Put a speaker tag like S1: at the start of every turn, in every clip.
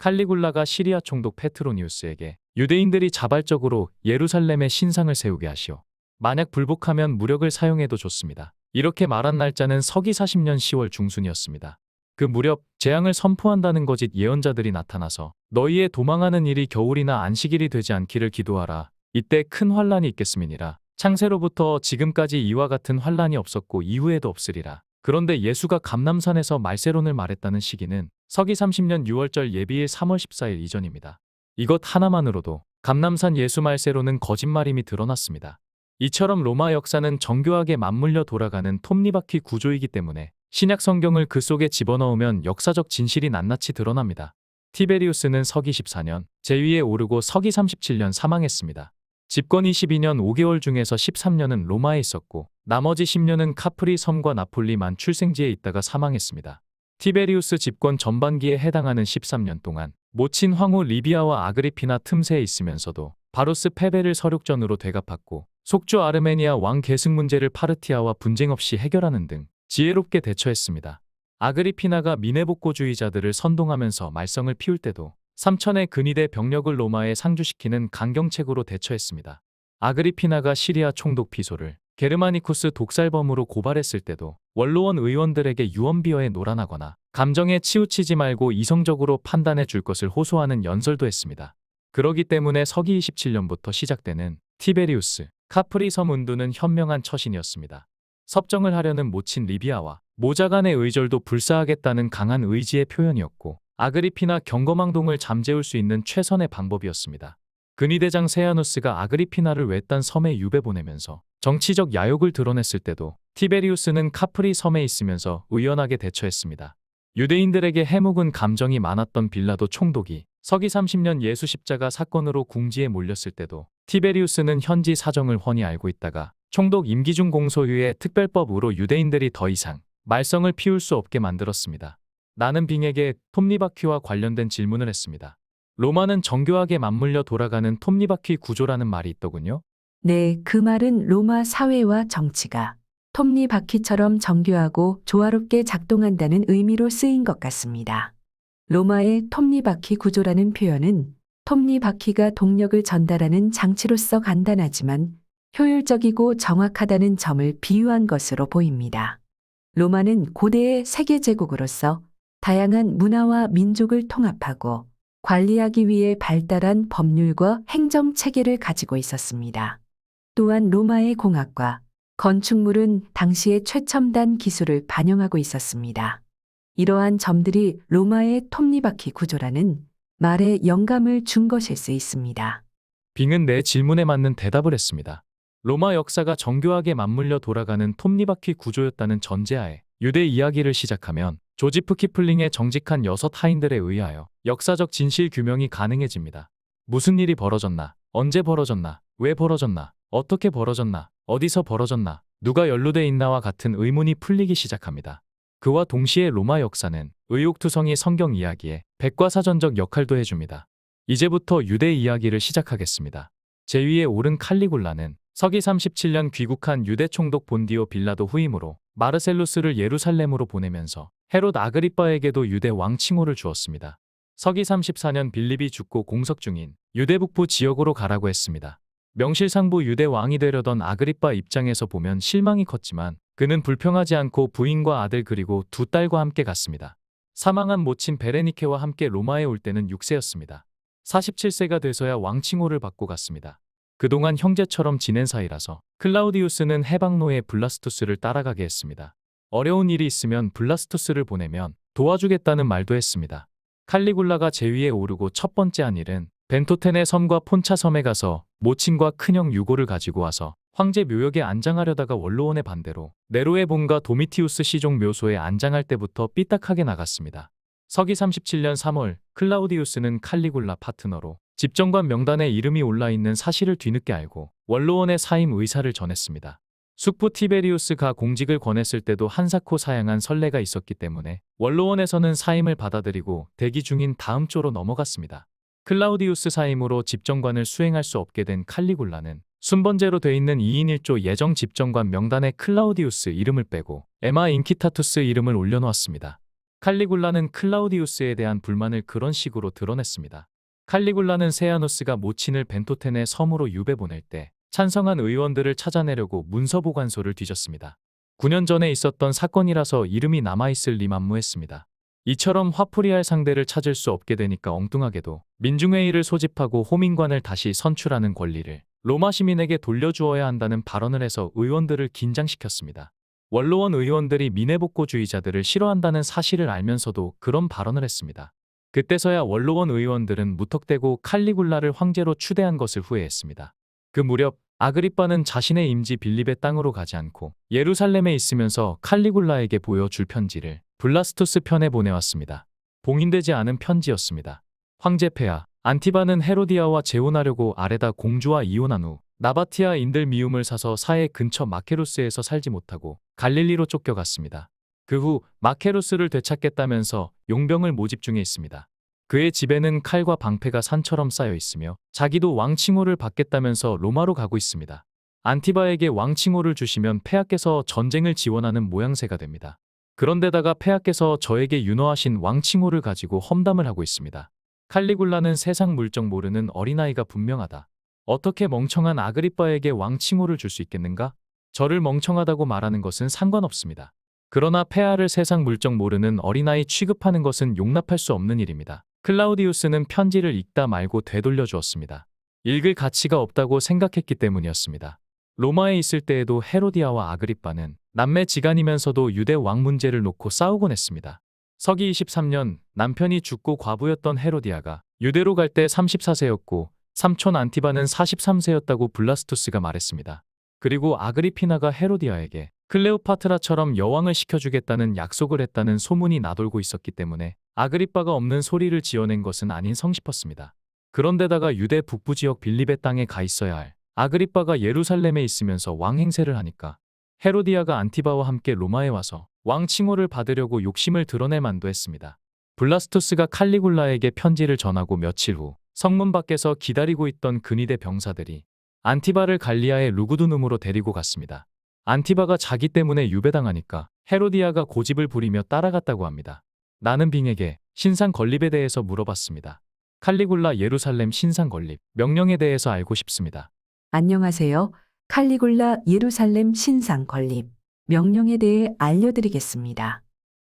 S1: 칼리굴라가 시리아 총독 페트로니우스에게 유대인들이 자발적으로 예루살렘에 신상을 세우게 하시오. 만약 불복하면 무력을 사용해도 좋습니다. 이렇게 말한 날짜는 서기 40년 10월 중순이었습니다. 그 무렵 재앙을 선포한다는 거짓 예언자들이 나타나서 너희의 도망하는 일이 겨울이나 안식일이 되지 않기를 기도하라. 이때 큰 환란이 있겠음이니라. 창세로부터 지금까지 이와 같은 환란이 없었고 이후에도 없으리라. 그런데 예수가 감람산에서 말세론을 말했다는 시기는 서기 30년 6월절 예비일 3월 14일 이전입니다. 이것 하나만으로도 감람산 예수 말세론은 거짓말임이 드러났습니다. 이처럼 로마 역사는 정교하게 맞물려 돌아가는 톱니바퀴 구조이기 때문에 신약 성경을 그 속에 집어넣으면 역사적 진실이 낱낱이 드러납니다. 티베리우스는 서기 14년 제위에 오르고 서기 37년 사망했습니다. 집권 22년 5개월 중에서 13년은 로마에 있었고 나머지 10년은 카프리 섬과 나폴리만 출생지에 있다가 사망했습니다. 티베리우스 집권 전반기에 해당하는 13년 동안 모친 황후 리비아와 아그리피나 틈새에 있으면서도 바루스 패배를 서륙전으로 되갚았고 속주 아르메니아 왕 계승 문제를 파르티아와 분쟁 없이 해결하는 등 지혜롭게 대처했습니다. 아그리피나가 미네복고주의자들을 선동하면서 말썽을 피울 때도 3천의 근위대 병력을 로마에 상주시키는 강경책으로 대처했습니다. 아그리피나가 시리아 총독 피소를 게르마니쿠스 독살범으로 고발했을 때도 원로원 의원들에게 유언비어에 노란하거나 감정에 치우치지 말고 이성적으로 판단해 줄 것을 호소하는 연설도 했습니다. 그러기 때문에 서기 27년부터 시작되는 티베리우스, 카프리 섬 운두는 현명한 처신이었습니다. 섭정을 하려는 모친 리비아와 모자 간의 의절도 불사하겠다는 강한 의지의 표현이었고 아그리피나 경거망동을 잠재울 수 있는 최선의 방법이었습니다. 근위대장 세아누스가 아그리피나를 외딴 섬에 유배 보내면서 정치적 야욕을 드러냈을 때도 티베리우스는 카프리 섬에 있으면서 의연하게 대처했습니다. 유대인들에게 해묵은 감정이 많았던 빌라도 총독이 서기 30년 예수 십자가 사건으로 궁지에 몰렸을 때도 티베리우스는 현지 사정을 훤히 알고 있다가 총독 임기 중 공소유의 특별법으로 유대인들이 더 이상 말썽을 피울 수 없게 만들었습니다. 나는 빙에게 톱니바퀴와 관련된 질문을 했습니다. 로마는 정교하게 맞물려 돌아가는 톱니바퀴 구조라는 말이 있더군요.
S2: 네, 그 말은 로마 사회와 정치가 톱니바퀴처럼 정교하고 조화롭게 작동한다는 의미로 쓰인 것 같습니다. 로마의 톱니바퀴 구조라는 표현은 톱니바퀴가 동력을 전달하는 장치로서 간단하지만 효율적이고 정확하다는 점을 비유한 것으로 보입니다. 로마는 고대의 세계제국으로서 다양한 문화와 민족을 통합하고 관리하기 위해 발달한 법률과 행정 체계를 가지고 있었습니다. 또한 로마의 공학과 건축물은 당시의 최첨단 기술을 반영하고 있었습니다. 이러한 점들이 로마의 톱니바퀴 구조라는 말에 영감을 준 것일 수 있습니다.
S1: 빙은 내 질문에 맞는 대답을 했습니다. 로마 역사가 정교하게 맞물려 돌아가는 톱니바퀴 구조였다는 전제하에 유대 이야기를 시작하면 조지프 키플링의 정직한 6 하인들에 의하여 역사적 진실 규명이 가능해집니다. 무슨 일이 벌어졌나, 언제 벌어졌나, 왜 벌어졌나, 어떻게 벌어졌나, 어디서 벌어졌나, 누가 연루돼 있나와 같은 의문이 풀리기 시작합니다. 그와 동시에 로마 역사는 의욕투성이 성경 이야기에 백과사전적 역할도 해줍니다. 이제부터 유대 이야기를 시작하겠습니다. 제위에 오른 칼리굴라는 서기 37년 귀국한 유대 총독 본디오 빌라도 후임으로 마르셀루스를 예루살렘으로 보내면서 헤롯 아그리빠에게도 유대 왕 칭호를 주었습니다. 서기 34년 빌립이 죽고 공석 중인 유대 북부 지역으로 가라고 했습니다. 명실상부 유대 왕이 되려던 아그리빠 입장에서 보면 실망이 컸지만 그는 불평하지 않고 부인과 아들 그리고 2 딸과 함께 갔습니다. 사망한 모친 베레니케와 함께 로마에 올 때는 6세였습니다. 47세가 돼서야 왕 칭호를 받고 갔습니다. 그동안 형제처럼 지낸 사이라서 클라우디우스는 해방노예 블라스투스를 따라가게 했습니다. 어려운 일이 있으면 블라스투스를 보내면 도와주겠다는 말도 했습니다. 칼리굴라가 제위에 오르고 첫 번째 한 일은 벤토텐의 섬과 폰차 섬에 가서 모친과 큰형 유고를 가지고 와서 황제 묘역에 안장하려다가 원로원의 반대로 네로의 본가 도미티우스 시종 묘소에 안장할 때부터 삐딱하게 나갔습니다. 서기 37년 3월 클라우디우스는 칼리굴라 파트너로 집정관 명단에 이름이 올라있는 사실을 뒤늦게 알고 원로원의 사임 의사를 전했습니다. 숙부 티베리우스가 공직을 권했을 때도 한사코 사양한 선례가 있었기 때문에 원로원에서는 사임을 받아들이고 대기 중인 다음 조로 넘어갔습니다. 클라우디우스 사임으로 집정관을 수행할 수 없게 된 칼리굴라는 순번제로 돼 있는 2인 1조 예정 집정관 명단에 클라우디우스 이름을 빼고 에마 인키타투스 이름을 올려놓았습니다. 칼리굴라는 클라우디우스에 대한 불만을 그런 식으로 드러냈습니다. 칼리굴라는 세아누스가 모친을 벤토텐의 섬으로 유배 보낼 때 찬성한 의원들을 찾아내려고 문서보관소를 뒤졌습니다. 9년 전에 있었던 사건이라서 이름이 남아있을 리 만무했습니다. 이처럼 화풀이할 상대를 찾을 수 없게 되니까 엉뚱하게도 민중회의를 소집하고 호민관을 다시 선출하는 권리를 로마 시민에게 돌려주어야 한다는 발언을 해서 의원들을 긴장시켰습니다. 원로원 의원들이 민회복고주의자들을 싫어한다는 사실을 알면서도 그런 발언을 했습니다. 그때서야 원로원 의원들은 무턱대고 칼리굴라를 황제로 추대한 것을 후회했습니다. 그 무렵 아그리빠는 자신의 임지 빌립의 땅으로 가지 않고 예루살렘에 있으면서 칼리굴라에게 보여줄 편지를 블라스투스 편에 보내왔습니다. 봉인되지 않은 편지였습니다. 황제 폐하 안티바는 헤로디아와 재혼하려고 아레다 공주와 이혼한 후 나바티아인들 미움을 사서 사해 근처 마케루스에서 살지 못하고 갈릴리로 쫓겨갔습니다. 그 후 마케루스를 되찾겠다면서 용병을 모집 중에 있습니다. 그의 집에는 칼과 방패가 산처럼 쌓여 있으며 자기도 왕칭호를 받겠다면서 로마로 가고 있습니다. 안티바에게 왕칭호를 주시면 폐하께서 전쟁을 지원하는 모양새가 됩니다. 그런데다가 폐하께서 저에게 윤허하신 왕칭호를 가지고 험담을 하고 있습니다. 칼리굴라는 세상 물정 모르는 어린아이가 분명하다. 어떻게 멍청한 아그리빠에게 왕칭호를 줄 수 있겠는가? 저를 멍청하다고 말하는 것은 상관없습니다. 그러나 폐하를 세상 물정 모르는 어린아이 취급하는 것은 용납할 수 없는 일입니다. 클라우디우스는 편지를 읽다 말고 되돌려 주었습니다. 읽을 가치가 없다고 생각했기 때문이었습니다. 로마에 있을 때에도 헤로디아와 아그리빠는 남매지간이면서도 유대 왕 문제를 놓고 싸우곤 했습니다. 서기 23년 남편이 죽고 과부였던 헤로디아가 유대로 갈 때 34세였고 삼촌 안티바는 43세였다고 블라스투스가 말했습니다. 그리고 아그리피나가 헤로디아에게 클레오파트라처럼 여왕을 시켜주겠다는 약속을 했다는 소문이 나돌고 있었기 때문에 아그리빠가 없는 소리를 지어낸 것은 아닌 성싶었습니다. 그런데다가 유대 북부 지역 빌립의 땅에 가 있어야 할 아그리빠가 예루살렘에 있으면서 왕 행세를 하니까 헤로디아가 안티바와 함께 로마에 와서 왕 칭호를 받으려고 욕심을 드러낼 만도 했습니다. 블라스투스가 칼리굴라에게 편지를 전하고 며칠 후 성문 밖에서 기다리고 있던 근위대 병사들이 안티바를 갈리아의 루구두눔으로 데리고 갔습니다. 안티바가 자기 때문에 유배당하니까 헤로디아가 고집을 부리며 따라갔다고 합니다. 나는 빙에게 신상 건립에 대해서 물어봤습니다. 칼리굴라 예루살렘 신상 건립 명령에 대해서 알고 싶습니다.
S2: 안녕하세요. 칼리굴라 예루살렘 신상 건립 명령에 대해 알려드리겠습니다.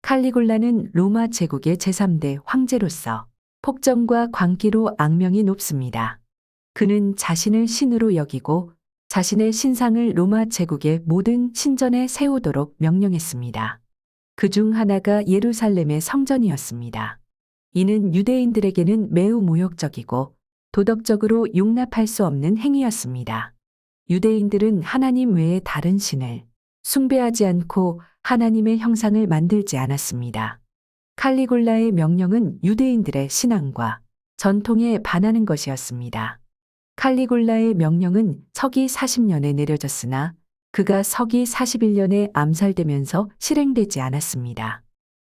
S2: 칼리굴라는 로마 제국의 제3대 황제로서 폭정과 광기로 악명이 높습니다. 그는 자신을 신으로 여기고 자신의 신상을 로마 제국의 모든 신전에 세우도록 명령했습니다. 그 중 하나가 예루살렘의 성전이었습니다. 이는 유대인들에게는 매우 모욕적이고 도덕적으로 용납할 수 없는 행위였습니다. 유대인들은 하나님 외에 다른 신을 숭배하지 않고 하나님의 형상을 만들지 않았습니다. 칼리굴라의 명령은 유대인들의 신앙과 전통에 반하는 것이었습니다. 칼리굴라의 명령은 서기 40년에 내려졌으나 그가 서기 41년에 암살되면서 실행되지 않았습니다.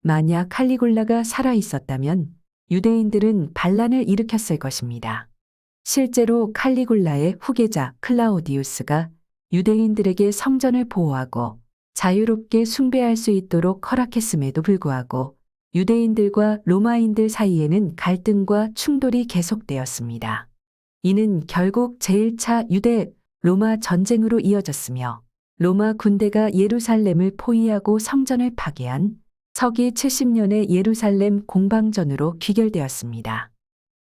S2: 만약 칼리굴라가 살아 있었다면 유대인들은 반란을 일으켰을 것입니다. 실제로 칼리굴라의 후계자 클라우디우스가 유대인들에게 성전을 보호하고 자유롭게 숭배할 수 있도록 허락했음에도 불구하고 유대인들과 로마인들 사이에는 갈등과 충돌이 계속되었습니다. 이는 결국 제1차 유대 로마 전쟁으로 이어졌으며 로마 군대가 예루살렘을 포위하고 성전을 파괴한 서기 70년의 예루살렘 공방전으로 귀결되었습니다.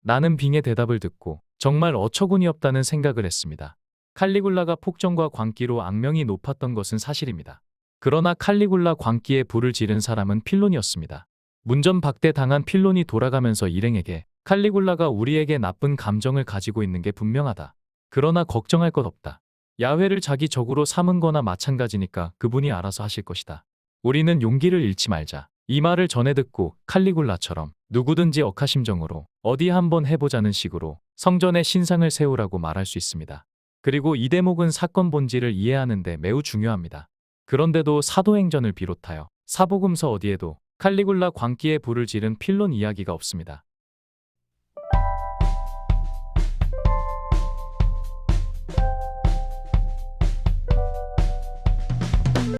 S1: 나는 빙의 대답을 듣고 정말 어처구니 없다는 생각을 했습니다. 칼리굴라가 폭정과 광기로 악명이 높았던 것은 사실입니다. 그러나 칼리굴라 광기에 불을 지른 사람은 필론이었습니다. 문전박대 당한 필론이 돌아가면서 일행에게 칼리굴라가 우리에게 나쁜 감정을 가지고 있는 게 분명하다. 그러나 걱정할 것 없다. 야훼를 자기 적으로 삼은 거나 마찬가지니까 그분이 알아서 하실 것이다. 우리는 용기를 잃지 말자. 이 말을 전해 듣고 칼리굴라처럼 누구든지 억하심정으로 어디 한번 해보자는 식으로 성전에 신상을 세우라고 말할 수 있습니다. 그리고 이 대목은 사건 본질을 이해하는 데 매우 중요합니다. 그런데도 사도행전을 비롯하여 사복음서 어디에도 칼리굴라 광기에 불을 지른 필론 이야기가 없습니다.